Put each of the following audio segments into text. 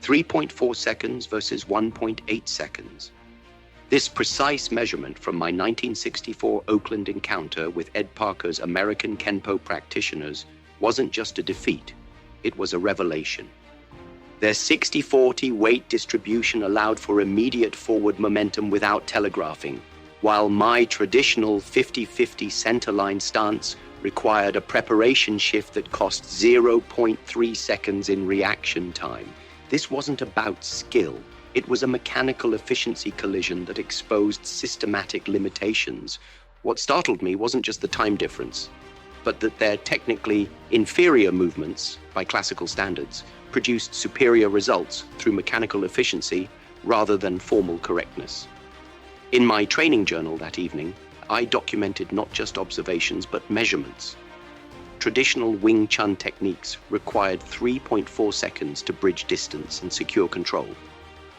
3.4 seconds versus 1.8 seconds. This precise measurement from my 1964 Oakland encounter with Ed Parker's American Kenpo practitioners wasn't just a defeat, it was a revelation. Their 60-40 weight distribution allowed for immediate forward momentum without telegraphing, while my traditional 50-50 centerline stance required a preparation shift that cost 0.3 seconds in reaction time. This wasn't about skill. It was a mechanical efficiency collision that exposed systematic limitations. What startled me wasn't just the time difference, but that their technically inferior movements, by classical standards, produced superior results through mechanical efficiency rather than formal correctness. In my training journal that evening, I documented not just observations but measurements. Traditional Wing Chun techniques required 3.4 seconds to bridge distance and secure control,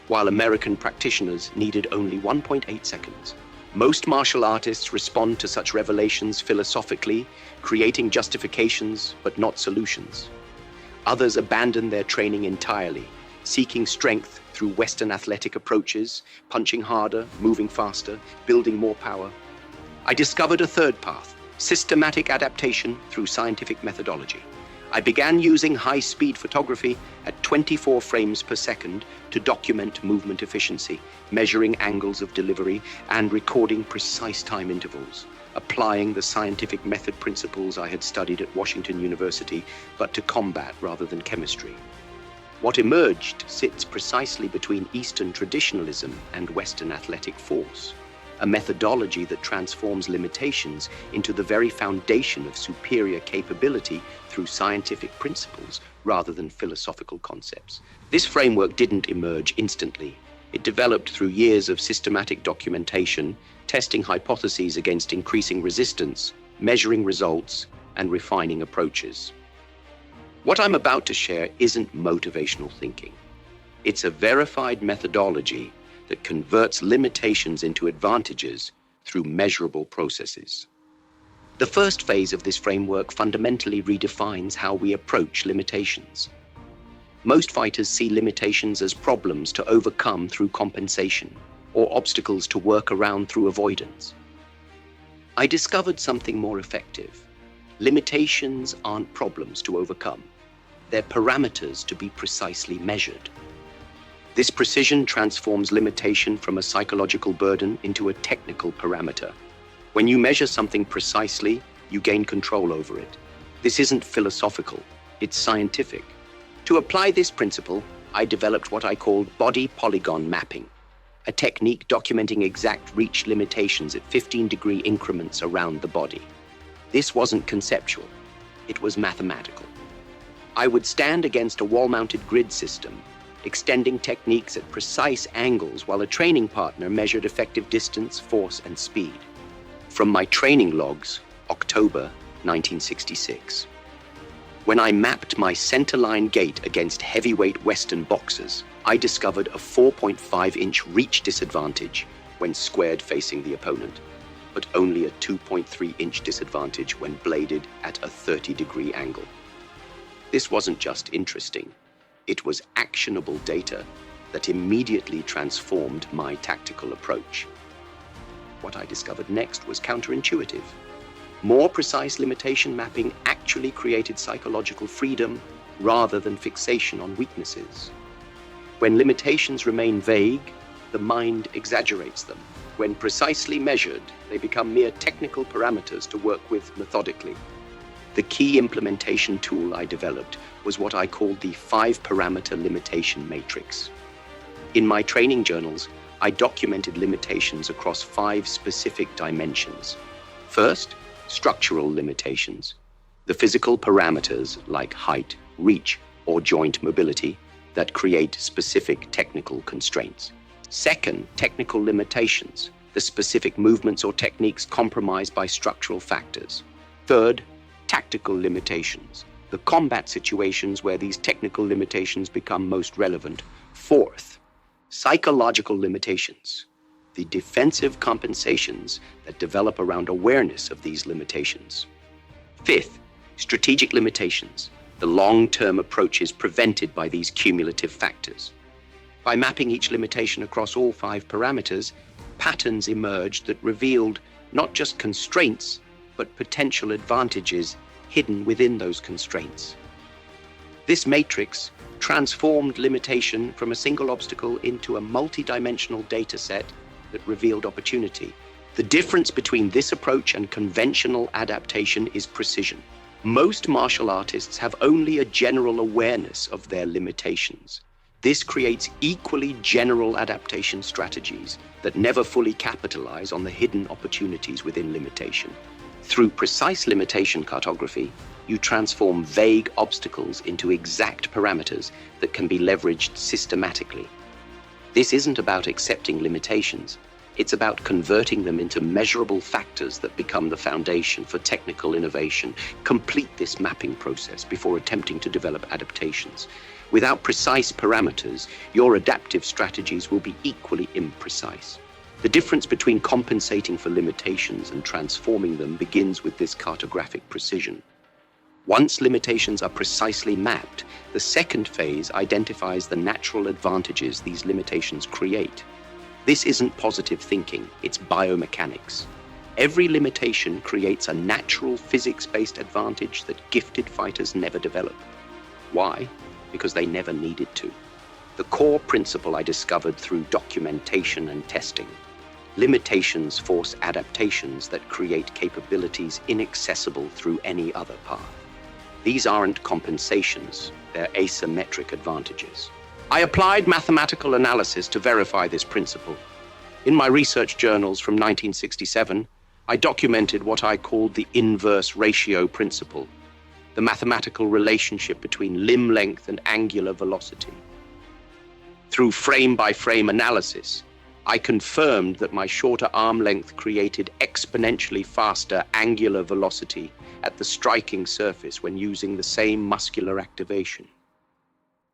while American practitioners needed only 1.8 seconds. Most martial artists respond to such revelations philosophically, creating justifications but not solutions. Others abandon their training entirely, seeking strength through Western athletic approaches, punching harder, moving faster, building more power. I discovered a third path, systematic adaptation through scientific methodology. I began using high-speed photography at 24 frames per second to document movement efficiency, measuring angles of delivery, and recording precise time intervals, applying the scientific method principles I had studied at Washington University, but to combat rather than chemistry. What emerged sits precisely between Eastern traditionalism and Western athletic force, a methodology that transforms limitations into the very foundation of superior capability through scientific principles rather than philosophical concepts. This framework didn't emerge instantly. It developed through years of systematic documentation, testing hypotheses against increasing resistance, measuring results, and refining approaches. What I'm about to share isn't motivational thinking. It's a verified methodology that converts limitations into advantages through measurable processes. The first phase of this framework fundamentally redefines how we approach limitations. Most fighters see limitations as problems to overcome through compensation, or obstacles to work around through avoidance. I discovered something more effective. Limitations aren't problems to overcome. They're parameters to be precisely measured. This precision transforms limitation from a psychological burden into a technical parameter. When you measure something precisely, you gain control over it. This isn't philosophical, it's scientific. To apply this principle, I developed what I called body polygon mapping, a technique documenting exact reach limitations at 15-degree increments around the body. This wasn't conceptual, it was mathematical. I would stand against a wall-mounted grid system, extending techniques at precise angles while a training partner measured effective distance, force, and speed. From my training logs, October 1966. When I mapped my centerline gait against heavyweight Western boxers, I discovered a 4.5-inch reach disadvantage when squared facing the opponent, but only a 2.3-inch disadvantage when bladed at a 30-degree angle. This wasn't just interesting. It was actionable data that immediately transformed my tactical approach. What I discovered next was counterintuitive. More precise limitation mapping actually created psychological freedom rather than fixation on weaknesses. When limitations remain vague, the mind exaggerates them. When precisely measured, they become mere technical parameters to work with methodically. The key implementation tool I developed was what I called the 5-parameter limitation matrix. In my training journals, I documented limitations across 5 specific dimensions. First, structural limitations, the physical parameters like height, reach, or joint mobility that create specific technical constraints. Second, technical limitations, the specific movements or techniques compromised by structural factors. Third, tactical limitations, the combat situations where these technical limitations become most relevant. Fourth, psychological limitations, the defensive compensations that develop around awareness of these limitations. Fifth, strategic limitations, the long-term approaches prevented by these cumulative factors. By mapping each limitation across all 5 parameters, patterns emerged that revealed not just constraints, but potential advantages hidden within those constraints. This matrix transformed limitation from a single obstacle into a multi-dimensional data set that revealed opportunity. The difference between this approach and conventional adaptation is precision. Most martial artists have only a general awareness of their limitations. This creates equally general adaptation strategies that never fully capitalize on the hidden opportunities within limitation. Through precise limitation cartography, you transform vague obstacles into exact parameters that can be leveraged systematically. This isn't about accepting limitations. It's about converting them into measurable factors that become the foundation for technical innovation. Complete this mapping process before attempting to develop adaptations. Without precise parameters, your adaptive strategies will be equally imprecise. The difference between compensating for limitations and transforming them begins with this cartographic precision. Once limitations are precisely mapped, the second phase identifies the natural advantages these limitations create. This isn't positive thinking, it's biomechanics. Every limitation creates a natural physics-based advantage that gifted fighters never develop. Why? Because they never needed to. The core principle I discovered through documentation and testing. Limitations force adaptations that create capabilities inaccessible through any other path. These aren't compensations, they're asymmetric advantages. I applied mathematical analysis to verify this principle. In my research journals from 1967, I documented what I called the inverse ratio principle, the mathematical relationship between limb length and angular velocity. Through frame-by-frame analysis, I confirmed that my shorter arm length created exponentially faster angular velocity at the striking surface when using the same muscular activation.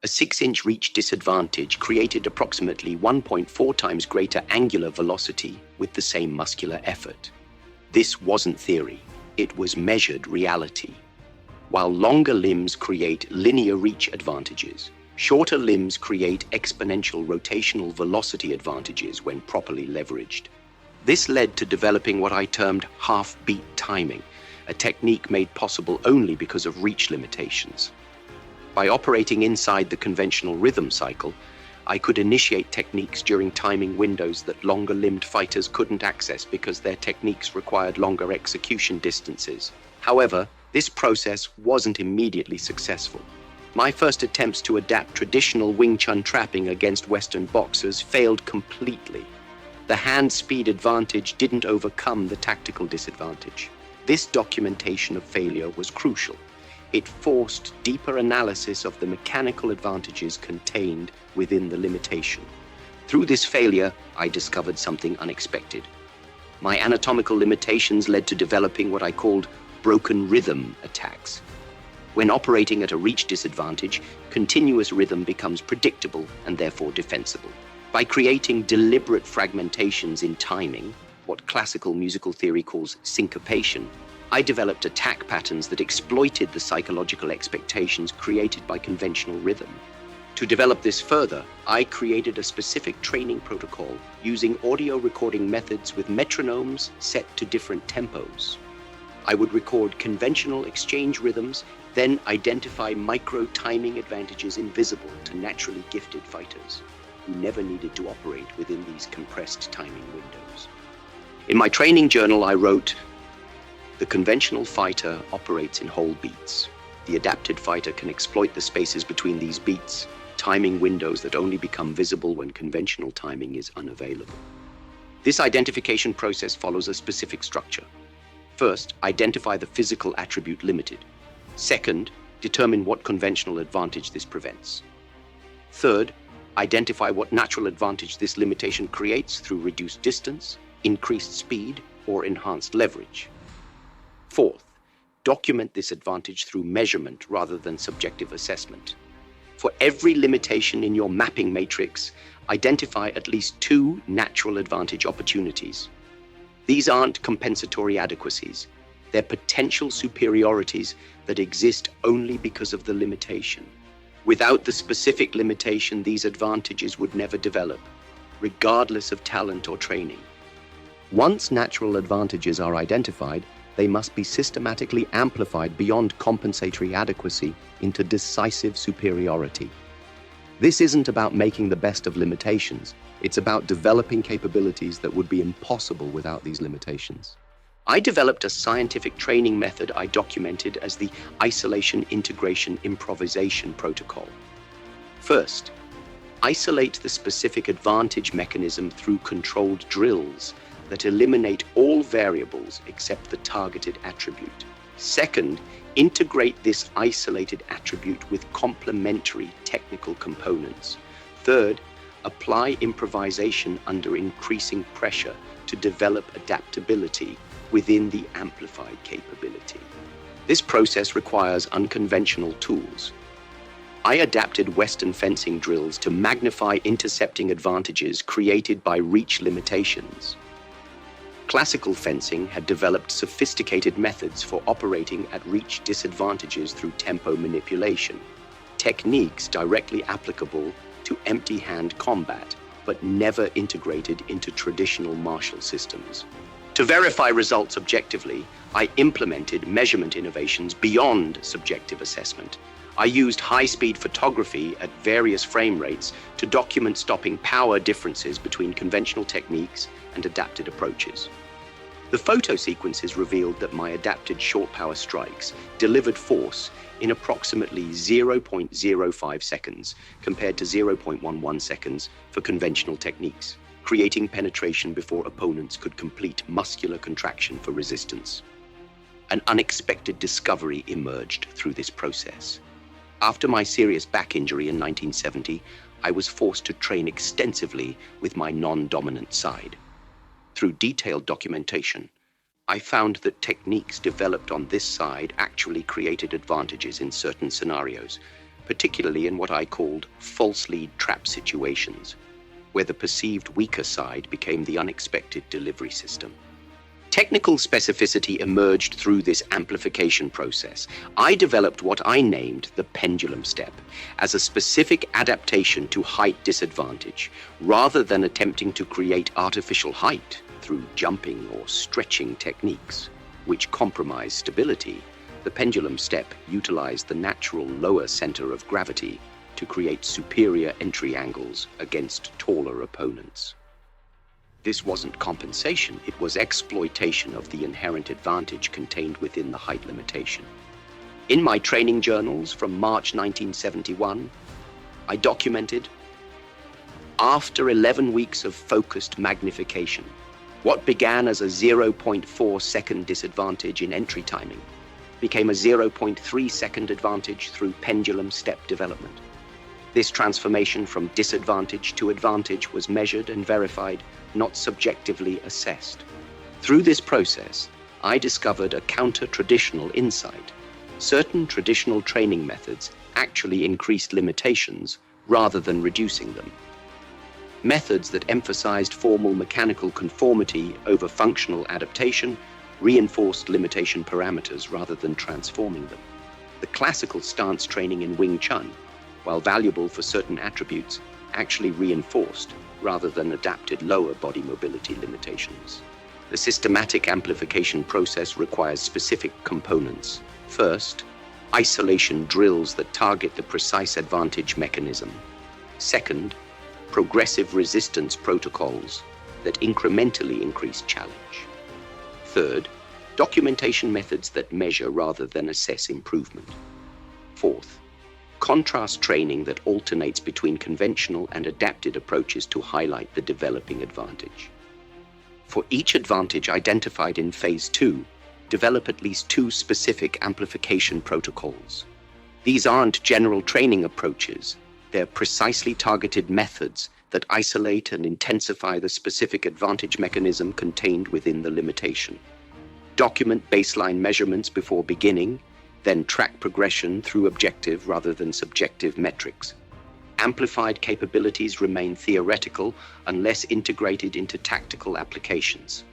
A 6-inch reach disadvantage created approximately 1.4 times greater angular velocity with the same muscular effort. This wasn't theory, it was measured reality. While longer limbs create linear reach advantages, shorter limbs create exponential rotational velocity advantages when properly leveraged. This led to developing what I termed half-beat timing, a technique made possible only because of reach limitations. By operating inside the conventional rhythm cycle, I could initiate techniques during timing windows that longer-limbed fighters couldn't access because their techniques required longer execution distances. However, this process wasn't immediately successful. My first attempts to adapt traditional Wing Chun trapping against Western boxers failed completely. The hand speed advantage didn't overcome the tactical disadvantage. This documentation of failure was crucial. It forced deeper analysis of the mechanical advantages contained within the limitation. Through this failure, I discovered something unexpected. My anatomical limitations led to developing what I called broken rhythm attacks. When operating at a reach disadvantage, continuous rhythm becomes predictable and therefore defensible. By creating deliberate fragmentations in timing, what classical musical theory calls syncopation, I developed attack patterns that exploited the psychological expectations created by conventional rhythm. To develop this further, I created a specific training protocol using audio recording methods with metronomes set to different tempos. I would record conventional exchange rhythms, then identify micro-timing advantages invisible to naturally gifted fighters who never needed to operate within these compressed timing windows. In my training journal, I wrote, "The conventional fighter operates in whole beats. The adapted fighter can exploit the spaces between these beats, timing windows that only become visible when conventional timing is unavailable." This identification process follows a specific structure. First, identify the physical attribute limited. Second, determine what conventional advantage this prevents. Third, identify what natural advantage this limitation creates through reduced distance, increased speed, or enhanced leverage. Fourth, document this advantage through measurement rather than subjective assessment. For every limitation in your mapping matrix, identify at least 2 natural advantage opportunities. These aren't compensatory adequacies. They're potential superiorities that exist only because of the limitation. Without the specific limitation, these advantages would never develop, regardless of talent or training. Once natural advantages are identified, they must be systematically amplified beyond compensatory adequacy into decisive superiority. This isn't about making the best of limitations. It's about developing capabilities that would be impossible without these limitations. I developed a scientific training method I documented as the isolation, integration, improvisation protocol. First, isolate the specific advantage mechanism through controlled drills that eliminate all variables except the targeted attribute. Second, integrate this isolated attribute with complementary technical components. Third, apply improvisation under increasing pressure to develop adaptability within the amplified capability. This process requires unconventional tools. I adapted Western fencing drills to magnify intercepting advantages created by reach limitations. Classical fencing had developed sophisticated methods for operating at reach disadvantages through tempo manipulation, techniques directly applicable to empty-hand combat, but never integrated into traditional martial systems. To verify results objectively, I implemented measurement innovations beyond subjective assessment. I used high-speed photography at various frame rates to document stopping power differences between conventional techniques and adapted approaches. The photo sequences revealed that my adapted short power strikes delivered force in approximately 0.05 seconds compared to 0.11 seconds for conventional techniques, creating penetration before opponents could complete muscular contraction for resistance. An unexpected discovery emerged through this process. After my serious back injury in 1970, I was forced to train extensively with my non-dominant side. Through detailed documentation, I found that techniques developed on this side actually created advantages in certain scenarios, particularly in what I called false lead trap situations, where the perceived weaker side became the unexpected delivery system. Technical specificity emerged through this amplification process. I developed what I named the pendulum step as a specific adaptation to height disadvantage, rather than attempting to create artificial height through jumping or stretching techniques, which compromise stability. The pendulum step utilized the natural lower center of gravity to create superior entry angles against taller opponents. This wasn't compensation, it was exploitation of the inherent advantage contained within the height limitation. In my training journals from March 1971, I documented, after 11 weeks of focused magnification, what began as a 0.4 second disadvantage in entry timing became a 0.3 second advantage through pendulum step development. This transformation from disadvantage to advantage was measured and verified, not subjectively assessed. Through this process, I discovered a counter-traditional insight. Certain traditional training methods actually increased limitations rather than reducing them. Methods that emphasized formal mechanical conformity over functional adaptation reinforced limitation parameters rather than transforming them. The classical stance training in Wing Chun, while valuable for certain attributes, actually reinforced rather than adapted lower body mobility limitations. The systematic amplification process requires specific components. First, isolation drills that target the precise advantage mechanism. Second, progressive resistance protocols that incrementally increase challenge. Third, documentation methods that measure rather than assess improvement. Fourth, contrast training that alternates between conventional and adapted approaches to highlight the developing advantage. For each advantage identified in Phase 2, develop at least 2 specific amplification protocols. These aren't general training approaches. They're precisely targeted methods that isolate and intensify the specific advantage mechanism contained within the limitation. Document baseline measurements before beginning, then track progression through objective rather than subjective metrics. Amplified capabilities remain theoretical unless integrated into tactical applications.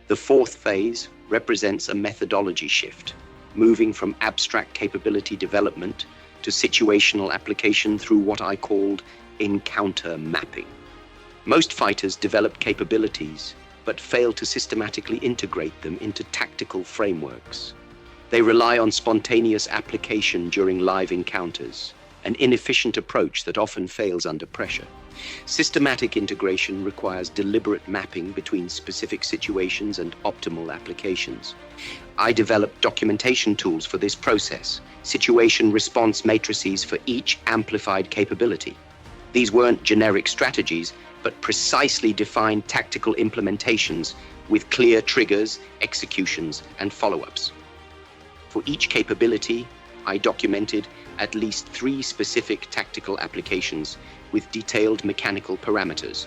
The fourth phase represents a methodology shift, moving from abstract capability development to situational application through what I called encounter mapping. Most fighters develop capabilities, but fail to systematically integrate them into tactical frameworks. They rely on spontaneous application during live encounters, an inefficient approach that often fails under pressure. Systematic integration requires deliberate mapping between specific situations and optimal applications. I developed documentation tools for this process, situation response matrices for each amplified capability. These weren't generic strategies, but precisely defined tactical implementations with clear triggers, executions, and follow-ups. For each capability, I documented at least 3 specific tactical applications with detailed mechanical parameters.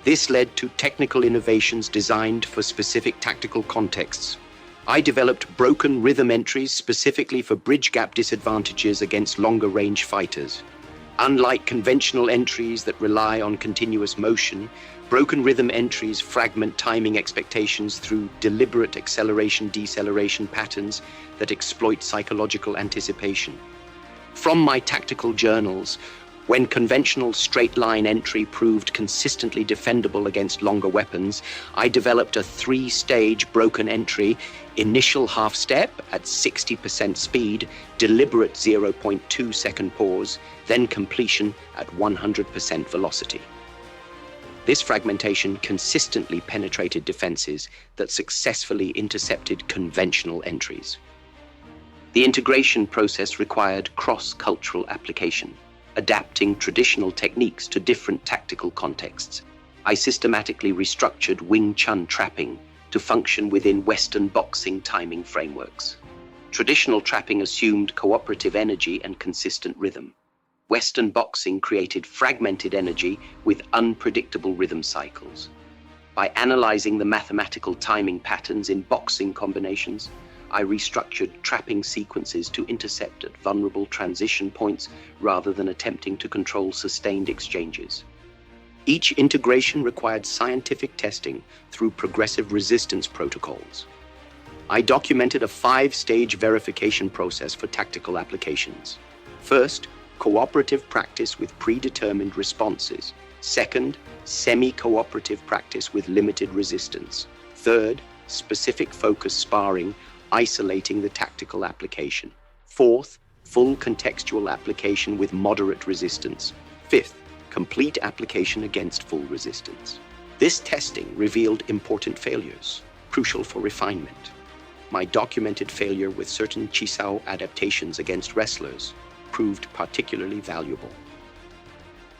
This led to technical innovations designed for specific tactical contexts. I developed broken rhythm entries specifically for bridge gap disadvantages against longer range fighters. Unlike conventional entries that rely on continuous motion, broken rhythm entries fragment timing expectations through deliberate acceleration-deceleration patterns that exploit psychological anticipation. From my tactical journals, when conventional straight-line entry proved consistently defendable against longer weapons, I developed a 3-stage broken entry: initial half step at 60% speed, deliberate 0.2-second pause, then completion at 100% velocity. This fragmentation consistently penetrated defenses that successfully intercepted conventional entries. The integration process required cross-cultural application, adapting traditional techniques to different tactical contexts. I systematically restructured Wing Chun trapping to function within Western boxing timing frameworks. Traditional trapping assumed cooperative energy and consistent rhythm. Western boxing created fragmented energy with unpredictable rhythm cycles. By analyzing the mathematical timing patterns in boxing combinations, I restructured trapping sequences to intercept at vulnerable transition points rather than attempting to control sustained exchanges. Each integration required scientific testing through progressive resistance protocols. I documented a 5-stage verification process for tactical applications. First, cooperative practice with predetermined responses. Second, semi-cooperative practice with limited resistance. Third, specific focus sparring, isolating the tactical application. Fourth, full contextual application with moderate resistance. Fifth, complete application against full resistance. This testing revealed important failures, crucial for refinement. My documented failure with certain Chisao adaptations against wrestlers proved particularly valuable.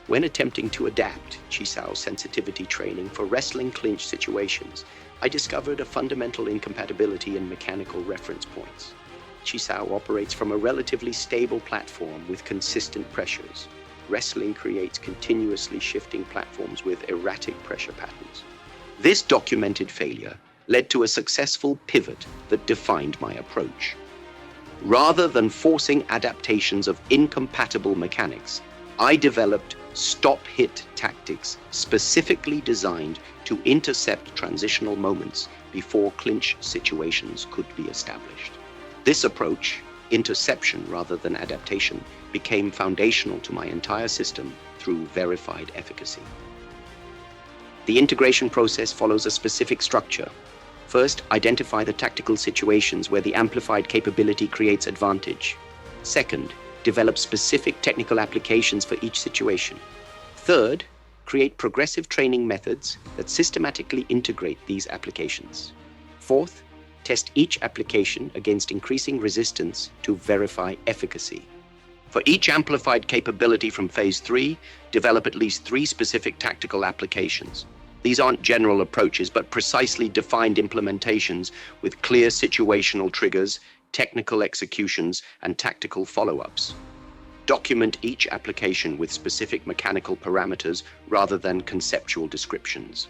When attempting to adapt Chisao sensitivity training for wrestling clinch situations, I discovered a fundamental incompatibility in mechanical reference points. Chisao operates from a relatively stable platform with consistent pressures. Wrestling creates continuously shifting platforms with erratic pressure patterns. This documented failure led to a successful pivot that defined my approach. Rather than forcing adaptations of incompatible mechanics, I developed stop-hit tactics specifically designed to intercept transitional moments before clinch situations could be established. This approach, interception rather than adaptation, became foundational to my entire system through verified efficacy. The integration process follows a specific structure. First, identify the tactical situations where the amplified capability creates advantage. Second, develop specific technical applications for each situation. Third, create progressive training methods that systematically integrate these applications. Fourth, test each application against increasing resistance to verify efficacy. For each amplified capability from Phase 3, develop at least 3 specific tactical applications. These aren't general approaches, but precisely defined implementations with clear situational triggers, technical executions, and tactical follow-ups. Document each application with specific mechanical parameters rather than conceptual descriptions.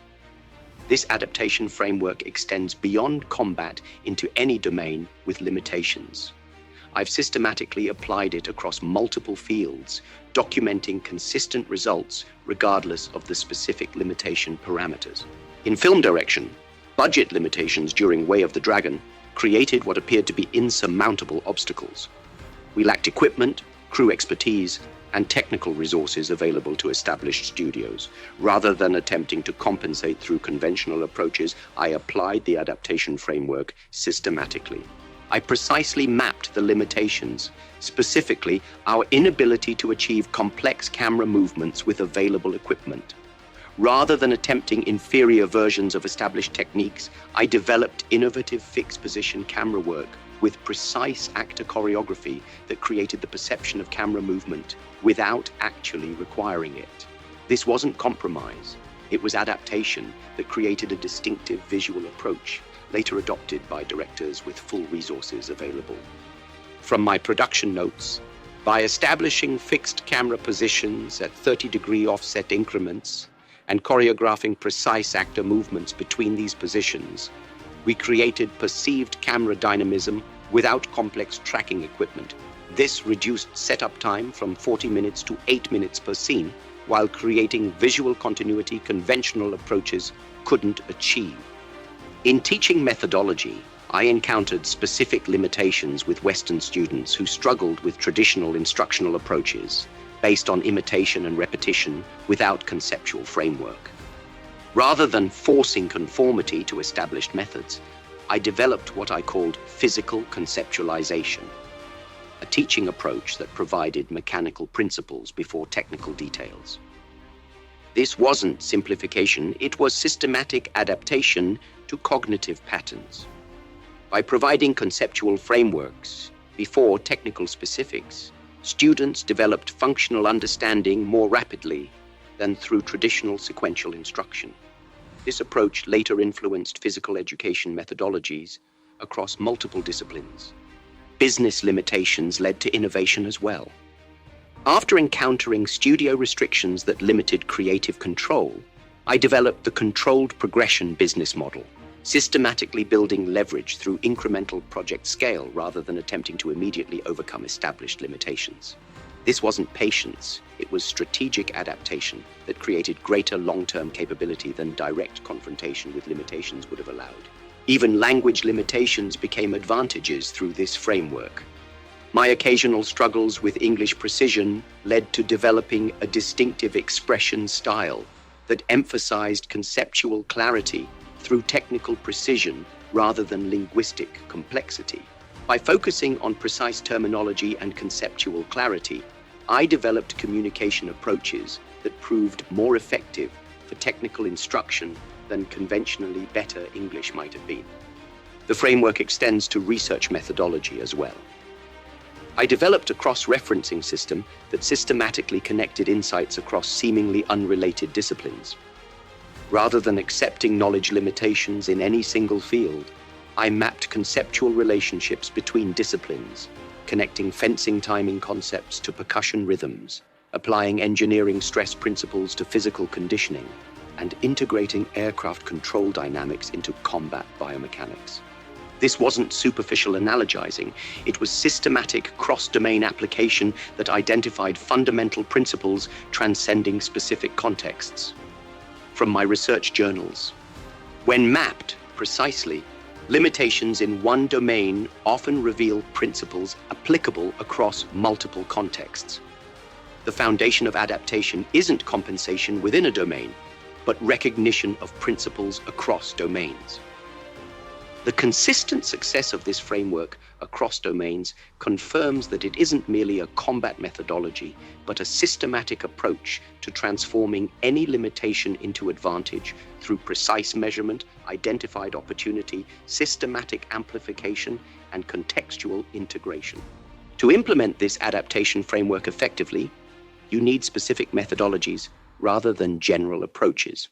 This adaptation framework extends beyond combat into any domain with limitations. I've systematically applied it across multiple fields, documenting consistent results regardless of the specific limitation parameters. In film direction, budget limitations during Way of the Dragon created what appeared to be insurmountable obstacles. We lacked equipment, crew expertise, and technical resources available to established studios. Rather than attempting to compensate through conventional approaches, I applied the adaptation framework systematically. I precisely mapped the limitations, specifically our inability to achieve complex camera movements with available equipment. Rather than attempting inferior versions of established techniques, I developed innovative fixed-position camera work with precise actor choreography that created the perception of camera movement without actually requiring it. This wasn't compromise. It was adaptation that created a distinctive visual approach, later adopted by directors with full resources available. From my production notes, by establishing fixed camera positions at 30-degree offset increments and choreographing precise actor movements between these positions, we created perceived camera dynamism without complex tracking equipment. This reduced setup time from 40 minutes to 8 minutes per scene, while creating visual continuity conventional approaches couldn't achieve. In teaching methodology, I encountered specific limitations with Western students who struggled with traditional instructional approaches based on imitation and repetition without conceptual framework. Rather than forcing conformity to established methods, I developed what I called physical conceptualization, a teaching approach that provided mechanical principles before technical details. This wasn't simplification, it was systematic adaptation to cognitive patterns. By providing conceptual frameworks before technical specifics, students developed functional understanding more rapidly than through traditional sequential instruction. This approach later influenced physical education methodologies across multiple disciplines. Business limitations led to innovation as well. After encountering studio restrictions that limited creative control, I developed the controlled progression business model, systematically building leverage through incremental project scale rather than attempting to immediately overcome established limitations. This wasn't patience, it was strategic adaptation that created greater long-term capability than direct confrontation with limitations would have allowed. Even language limitations became advantages through this framework. My occasional struggles with English precision led to developing a distinctive expression style that emphasized conceptual clarity through technical precision rather than linguistic complexity. By focusing on precise terminology and conceptual clarity, I developed communication approaches that proved more effective for technical instruction than conventionally better English might have been. The framework extends to research methodology as well. I developed a cross-referencing system that systematically connected insights across seemingly unrelated disciplines. Rather than accepting knowledge limitations in any single field, I mapped conceptual relationships between disciplines, connecting fencing timing concepts to percussion rhythms, applying engineering stress principles to physical conditioning, and integrating aircraft control dynamics into combat biomechanics. This wasn't superficial analogizing, it was systematic cross-domain application that identified fundamental principles transcending specific contexts. From my research journals, when mapped precisely, limitations in one domain often reveal principles applicable across multiple contexts. The foundation of adaptation isn't compensation within a domain, but recognition of principles across domains. The consistent success of this framework across domains confirms that it isn't merely a combat methodology, but a systematic approach to transforming any limitation into advantage through precise measurement, identified opportunity, systematic amplification, and contextual integration. To implement this adaptation framework effectively, you need specific methodologies rather than general approaches.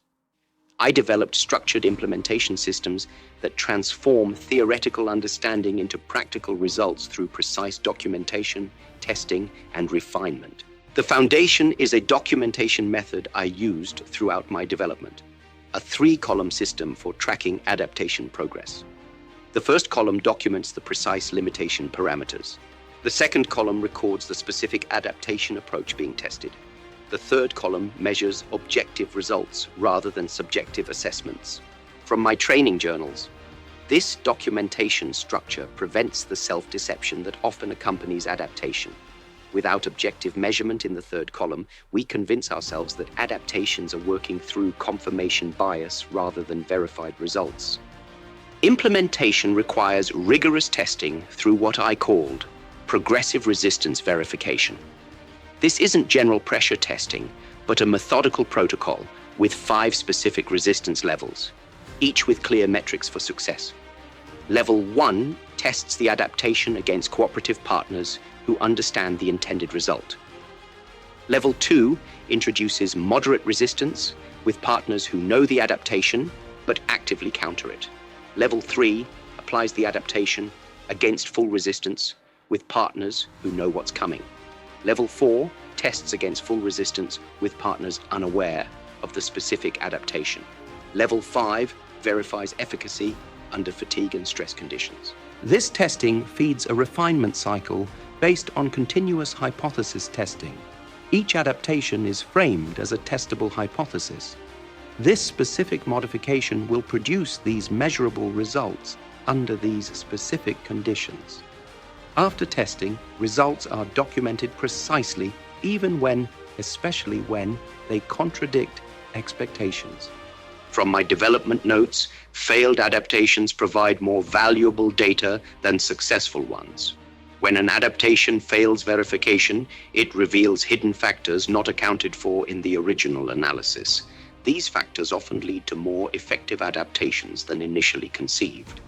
I developed structured implementation systems that transform theoretical understanding into practical results through precise documentation, testing, and refinement. The foundation is a documentation method I used throughout my development, a 3-column system for tracking adaptation progress. The first column documents the precise limitation parameters. The second column records the specific adaptation approach being tested. The third column measures objective results rather than subjective assessments. From my training journals, this documentation structure prevents the self-deception that often accompanies adaptation. Without objective measurement in the third column, we convince ourselves that adaptations are working through confirmation bias rather than verified results. Implementation requires rigorous testing through what I called progressive resistance verification. This isn't general pressure testing, but a methodical protocol with 5 specific resistance levels, each with clear metrics for success. Level 1 tests the adaptation against cooperative partners who understand the intended result. Level 2 introduces moderate resistance with partners who know the adaptation but actively counter it. Level 3 applies the adaptation against full resistance with partners who know what's coming. Level 4 tests against full resistance with partners unaware of the specific adaptation. Level 5 verifies efficacy under fatigue and stress conditions. This testing feeds a refinement cycle based on continuous hypothesis testing. Each adaptation is framed as a testable hypothesis. This specific modification will produce these measurable results under these specific conditions. After testing, results are documented precisely, especially when they contradict expectations. From my development notes, failed adaptations provide more valuable data than successful ones. When an adaptation fails verification, it reveals hidden factors not accounted for in the original analysis. These factors often lead to more effective adaptations than initially conceived.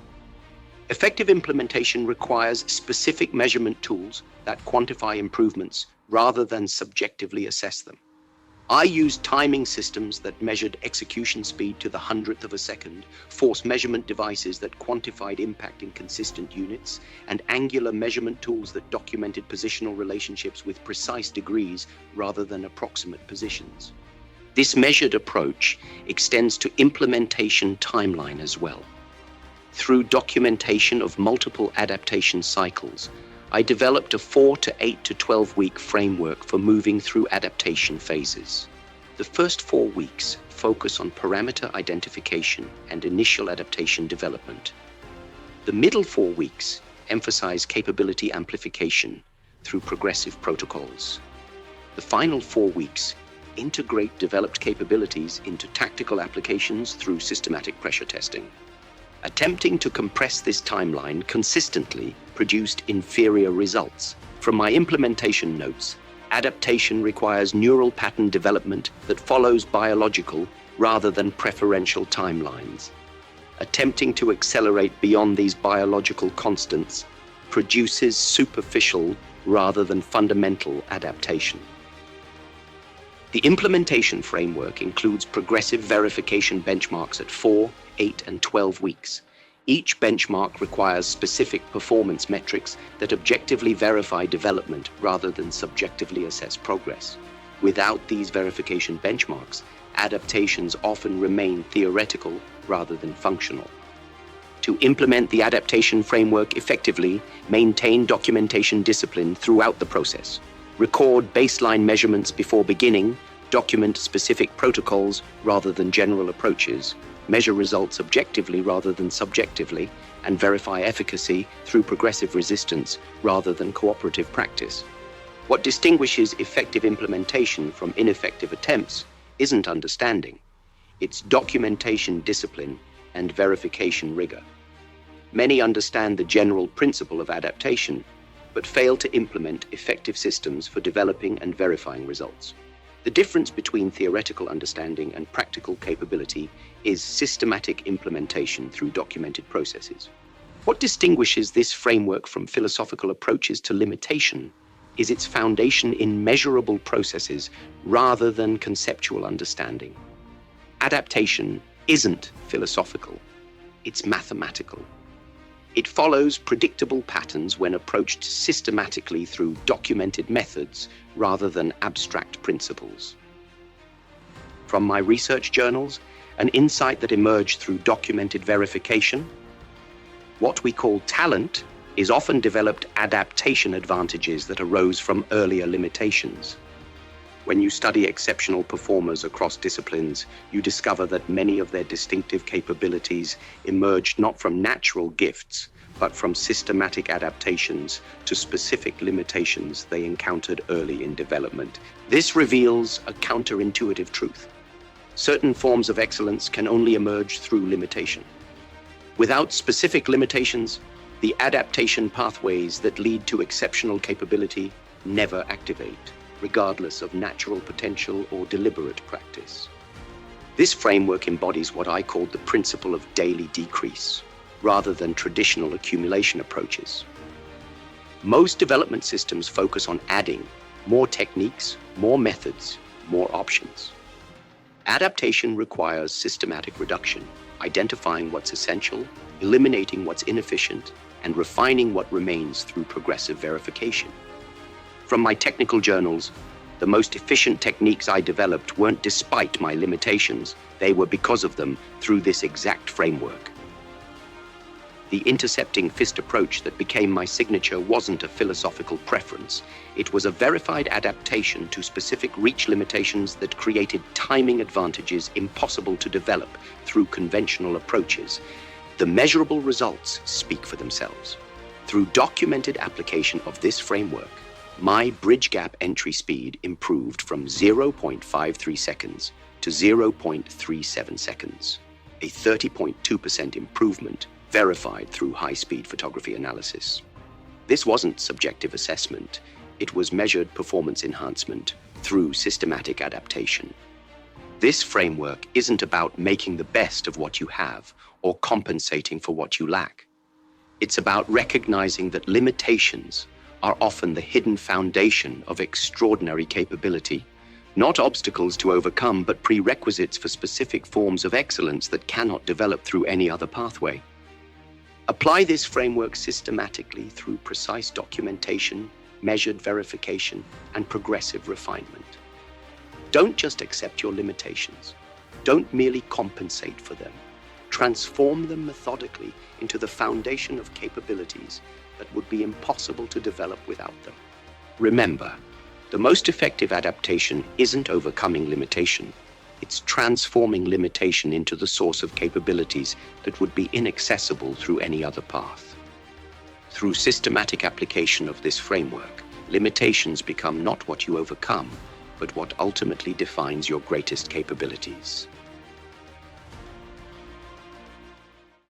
Effective implementation requires specific measurement tools that quantify improvements rather than subjectively assess them. I used timing systems that measured execution speed to the 100th of a second, force measurement devices that quantified impact in consistent units, and angular measurement tools that documented positional relationships with precise degrees rather than approximate positions. This measured approach extends to implementation timeline as well. Through documentation of multiple adaptation cycles, I developed a 4 to 8 to 12 week framework for moving through adaptation phases. The first 4 weeks focus on parameter identification and initial adaptation development. The middle 4 weeks emphasize capability amplification through progressive protocols. The final 4 weeks integrate developed capabilities into tactical applications through systematic pressure testing. Attempting to compress this timeline consistently produced inferior results. From my implementation notes, adaptation requires neural pattern development that follows biological rather than preferential timelines. Attempting to accelerate beyond these biological constants produces superficial rather than fundamental adaptation. The implementation framework includes progressive verification benchmarks at 4, 8, and 12 weeks. Each benchmark requires specific performance metrics that objectively verify development rather than subjectively assess progress. Without these verification benchmarks, adaptations often remain theoretical rather than functional. To implement the adaptation framework effectively, maintain documentation discipline throughout the process. Record baseline measurements before beginning, document specific protocols rather than general approaches, measure results objectively rather than subjectively, and verify efficacy through progressive resistance rather than cooperative practice. What distinguishes effective implementation from ineffective attempts isn't understanding. It's documentation discipline and verification rigor. Many understand the general principle of adaptation, but fail to implement effective systems for developing and verifying results. The difference between theoretical understanding and practical capability is systematic implementation through documented processes. What distinguishes this framework from philosophical approaches to limitation is its foundation in measurable processes rather than conceptual understanding. Adaptation isn't philosophical, it's mathematical. It follows predictable patterns when approached systematically through documented methods rather than abstract principles. From my research journals, an insight that emerged through documented verification: what we call talent is often developed adaptation advantages that arose from earlier limitations. When you study exceptional performers across disciplines, you discover that many of their distinctive capabilities emerged not from natural gifts, but from systematic adaptations to specific limitations they encountered early in development. This reveals a counterintuitive truth. Certain forms of excellence can only emerge through limitation. Without specific limitations, the adaptation pathways that lead to exceptional capability never activate, regardless of natural potential or deliberate practice. This framework embodies what I call the principle of daily decrease, rather than traditional accumulation approaches. Most development systems focus on adding more techniques, more methods, more options. Adaptation requires systematic reduction, identifying what's essential, eliminating what's inefficient, and refining what remains through progressive verification. From my technical journals, the most efficient techniques I developed weren't despite my limitations, they were because of them through this exact framework. The intercepting fist approach that became my signature wasn't a philosophical preference. It was a verified adaptation to specific reach limitations that created timing advantages impossible to develop through conventional approaches. The measurable results speak for themselves. Through documented application of this framework, my bridge gap entry speed improved from 0.53 seconds to 0.37 seconds, a 30.2% improvement verified through high-speed photography analysis. This wasn't subjective assessment, it was measured performance enhancement through systematic adaptation. This framework isn't about making the best of what you have or compensating for what you lack. It's about recognizing that limitations are often the hidden foundation of extraordinary capability, not obstacles to overcome, but prerequisites for specific forms of excellence that cannot develop through any other pathway. Apply this framework systematically through precise documentation, measured verification, and progressive refinement. Don't just accept your limitations. Don't merely compensate for them. Transform them methodically into the foundation of capabilities that would be impossible to develop without them. Remember, the most effective adaptation isn't overcoming limitation. It's transforming limitation into the source of capabilities that would be inaccessible through any other path. Through systematic application of this framework, limitations become not what you overcome, but what ultimately defines your greatest capabilities.